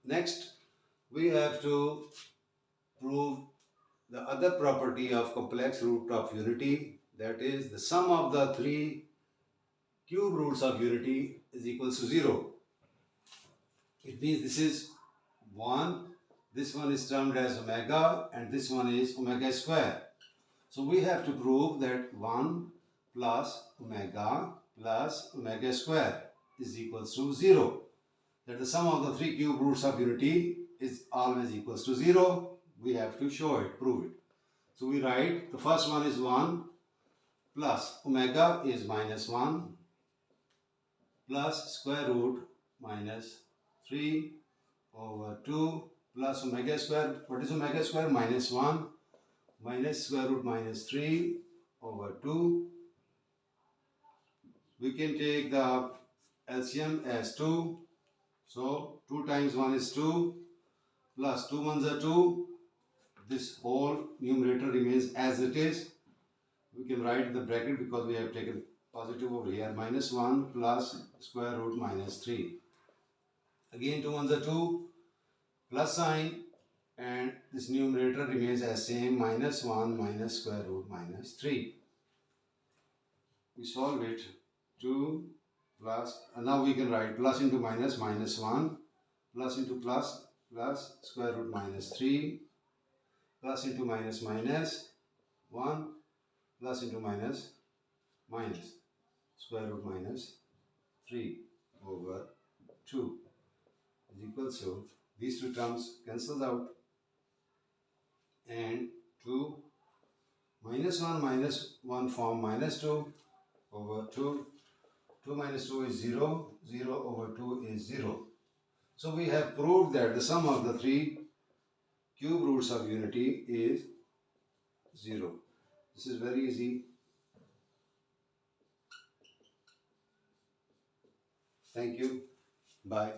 Next, we have to prove the other property of complex root of unity, that is the sum of the three cube roots of unity is equals to 0. It means this is 1, this one is termed as omega, and this one is omega square. So we have to prove that 1 plus omega square is equals to 0. That the sum of the three cube roots of unity is always equals to 0. We have to show it, prove it. So we write the first one is 1 plus omega is minus 1 plus square root minus 3 over 2 plus omega square. What is omega square? Minus 1 minus square root minus 3 over 2. We can take the LCM as 2. So 2 times 1 is 2 plus 2 ones are 2. This whole numerator remains as it is. We can write the bracket because we have taken positive over here. Minus 1 plus square root minus 3. Again 2 ones are 2 plus sign, and this numerator remains as same, minus 1 minus square root minus 3. We solve it. 2 plus, and now we can write plus into minus, minus 1 plus into plus, plus square root minus 3 plus into minus, minus 1 plus into minus, minus square root minus 3 over 2 is equals to, these two terms cancels out, and 2 minus 1 form minus 2 over 2. 2 minus 2 is 0. 0 over 2 is 0. So we have proved that the sum of the three cube roots of unity is 0. This is very easy. Thank you. Bye.